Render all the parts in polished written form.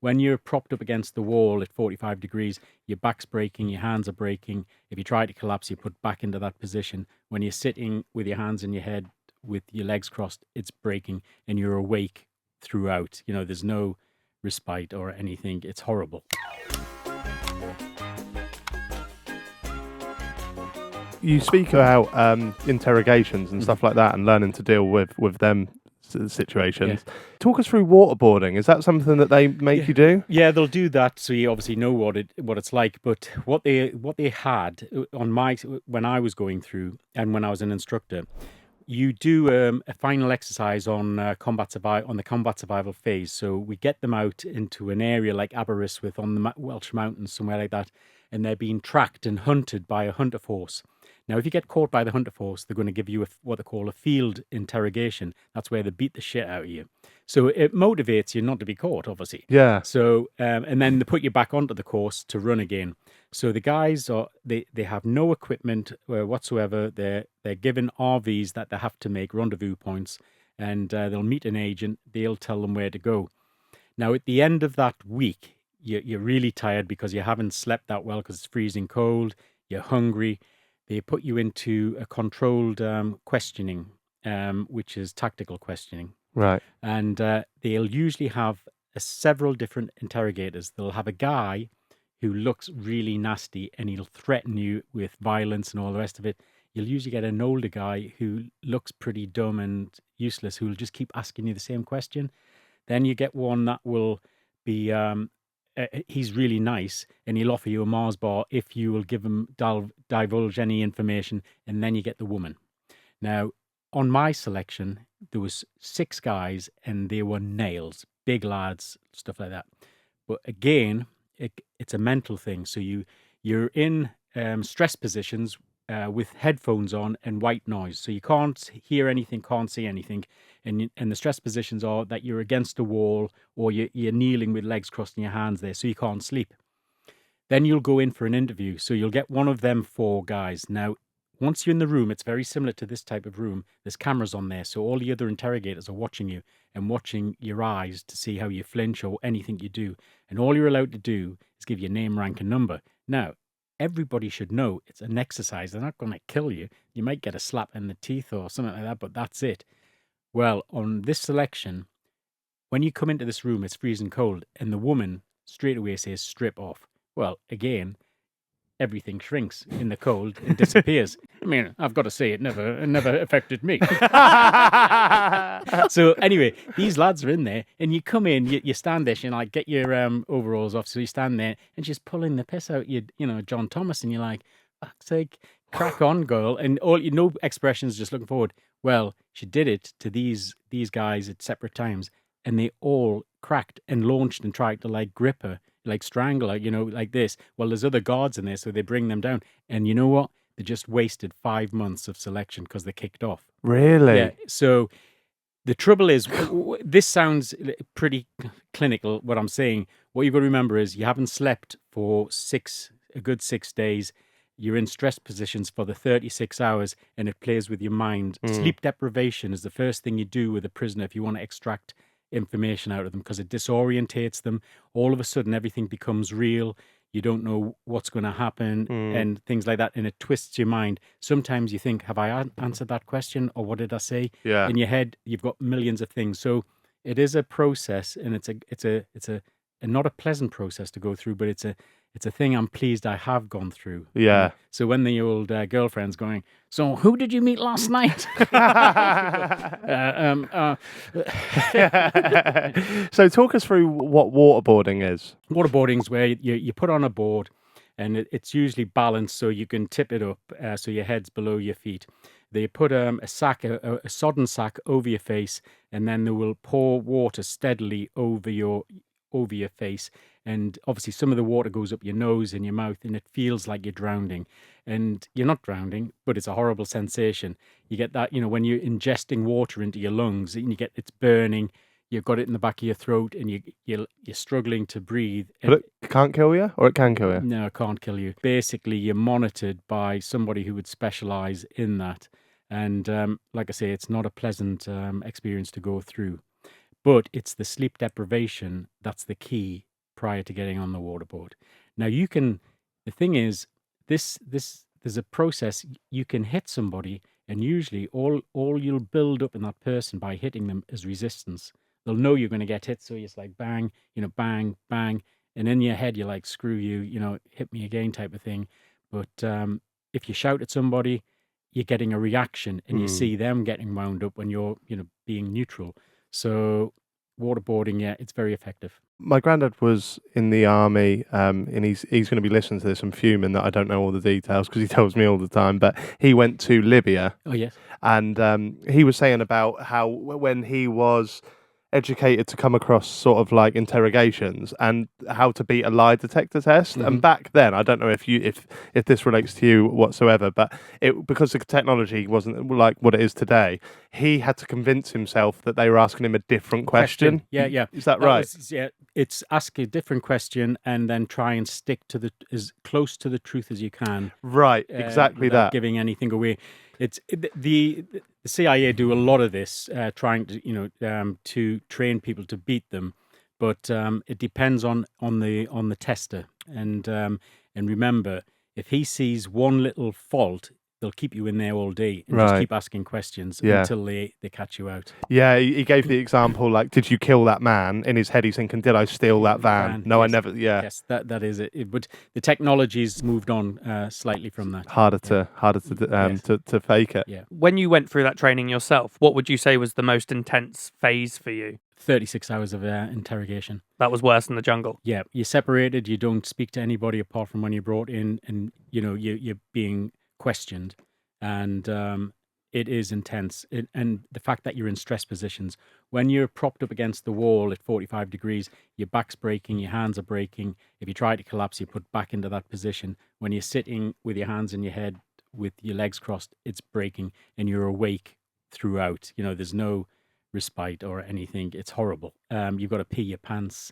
when you're propped up against the wall at 45 degrees, your back's breaking, your hands are breaking. If you try to collapse, you put back into that position. When you're sitting with your hands in your head, with your legs crossed, it's breaking, and you're awake throughout. There's no respite or anything. It's horrible. You speak about interrogations and stuff like that, and learning to deal with them situations. Yeah. Talk us through waterboarding. Is that something that they make you do? Yeah, they'll do that, so you obviously know what it's like. But what they had on when I was going through, and when I was an instructor, you do a final exercise on the combat survival phase. So we get them out into an area like Aberystwyth on the Welsh mountains, somewhere like that, and they're being tracked and hunted by a hunter force. Now, if you get caught by the hunter force, they're going to give you what they call a field interrogation. That's where they beat the shit out of you. So it motivates you not to be caught, obviously. Yeah. So, and then they put you back onto the course to run again. So the guys they have no equipment whatsoever. They're given RVs that they have to make rendezvous points, and they'll meet an agent. They'll tell them where to go. Now, at the end of that week, you're really tired because you haven't slept that well because it's freezing cold. You're hungry. They put you into a controlled questioning, which is tactical questioning. Right. And they'll usually have several different interrogators. They'll have a guy who looks really nasty and he'll threaten you with violence and all the rest of it. You'll usually get an older guy who looks pretty dumb and useless, who will just keep asking you the same question. Then you get one that will be... he's really nice, and he'll offer you a Mars bar if you will give him divulge any information, and then you get the woman. Now, on my selection, there was 6 guys, and they were nails, big lads, stuff like that. But again, it's a mental thing. So you're in stress positions with headphones on and white noise, so you can't hear anything, can't see anything. And the stress positions are that you're against a wall, or you're kneeling with legs crossed in your hands there, so you can't sleep. Then you'll go in for an interview. So you'll get one of them 4 guys. Now, once you're in the room, it's very similar to this type of room. There's cameras on there, so all the other interrogators are watching you and watching your eyes to see how you flinch or anything you do. And all you're allowed to do is give your name, rank, and number. Now, everybody should know it's an exercise. They're not going to kill you. You might get a slap in the teeth or something like that, but that's it. Well, on this selection, when you come into this room, it's freezing cold, and the woman straight away says, strip off. Well, again, everything shrinks in the cold and disappears. I mean, I've got to say, it never affected me. So anyway, these lads are in there, and you come in, you stand there, and like, get your overalls off. So you stand there, and she's pulling the piss out you, John Thomas, and you're like, fuck's sake, crack on, girl. And all no expressions, just looking forward. Well, she did it to these guys at separate times, and they all cracked and launched and tried to like grip her, like strangle her, like this. Well, there's other guards in there, so they bring them down. And you know what? They just wasted 5 months of selection because they kicked off. Really? Yeah. So the trouble is, this sounds pretty clinical, what I'm saying. What you've got to remember is you haven't slept for a good 6 days. You're in stress positions for the 36 hours, and it plays with your mind. Sleep deprivation is the first thing you do with a prisoner if you want to extract information out of them, because it disorientates them. All of a sudden, everything becomes real. You don't know what's going to happen and things like that, and it twists your mind. Sometimes you think, have I answered that question, or what did I say? Yeah. In your head, you've got millions of things. So it is a process, and it's a not a pleasant process to go through, but it's a thing I'm pleased I have gone through. Yeah. So when the old girlfriend's going, so who did you meet last night? So talk us through what waterboarding is. Waterboarding's where you put on a board, and it's usually balanced so you can tip it up so your head's below your feet. They put a sodden sack over your face, and then they will pour water steadily over your face, and obviously some of the water goes up your nose and your mouth, and it feels like you're drowning, and you're not drowning, but it's a horrible sensation. You get that, when you're ingesting water into your lungs, and it's burning. You've got it in the back of your throat, and you're struggling to breathe. But it can't kill you, or it can kill you? No, it can't kill you. Basically, you're monitored by somebody who would specialize in that, and like I say, it's not a pleasant experience to go through. But it's the sleep deprivation that's the key prior to getting on the waterboard. Now the thing is, there's a process. You can hit somebody, and usually all you'll build up in that person by hitting them is resistance. They'll know you're going to get hit, so it's like bang, bang, bang, and in your head you're like, screw you, hit me again type of thing. But if you shout at somebody, you're getting a reaction, and you see them getting wound up when you're being neutral. So waterboarding, yeah, it's very effective. My granddad was in the army, and he's going to be listening to this and fuming that I don't know all the details because he tells me all the time. But he went to Libya. Oh yes. And he was saying about how when he was educated to come across sort of like interrogations and how to beat a lie detector test. And back then, I don't know if this relates to you whatsoever, but because the technology wasn't like what it is today, he had to convince himself that they were asking him a different question. Yeah. Is that right? It's ask a different question and then try and stick to as close to the truth as you can. Right, exactly without that. Giving anything away. The CIA do a lot of this, trying to to train people to beat them, but it depends on the tester. And remember, if he sees one little fault, they'll keep you in there all day and just keep asking questions until they catch you out. Yeah, he gave the example, like, did you kill that man? In his head, he's thinking, did I steal that van? No, yes. I never, Yes, that is it. But the technology's moved on slightly from that. Harder to fake it. Yeah. When you went through that training yourself, what would you say was the most intense phase for you? 36 hours of interrogation. That was worse than the jungle. Yeah, you're separated. You don't speak to anybody apart from when you're brought in, and you're being questioned, and it is intense. And the fact that you're in stress positions, when you're propped up against the wall at 45 degrees, your back's breaking, your hands are breaking. If you try to collapse, you're put back into that position. When you're sitting with your hands in your head, with your legs crossed, it's breaking, and you're awake throughout. There's no respite or anything. It's horrible. You've got to pee your pants.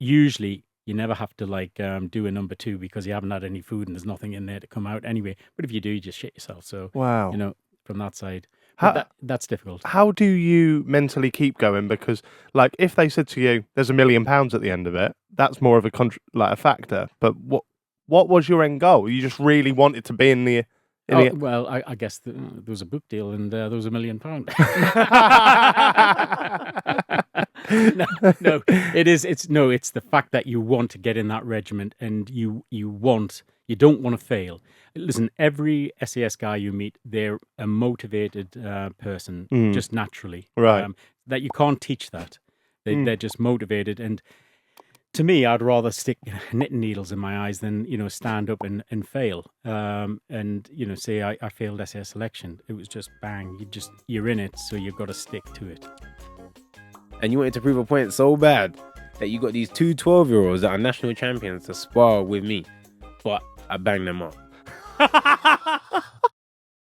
Usually you never have to do a number 2 because you haven't had any food and there's nothing in there to come out anyway. But if you do, you just shit yourself. So wow, from that side, that's difficult. How do you mentally keep going? Because like if they said to you, "There's £1 million at the end of it," that's more of a factor. But what was your end goal? You just really wanted to be in the. Well, I guess there was a book deal and there was £1 million. No, it's the fact that you want to get in that regiment and you don't want to fail. Listen, every SAS guy you meet, they're a motivated person just naturally. Right. That you can't teach that. They're just motivated. And to me, I'd rather stick knitting needles in my eyes than, stand up and fail. And, say I failed SAS selection. It was just bang. You're in it, so you've got to stick to it. And you wanted to prove a point so bad that you got these two 12-year-olds that are national champions to spar with me. But I banged them up.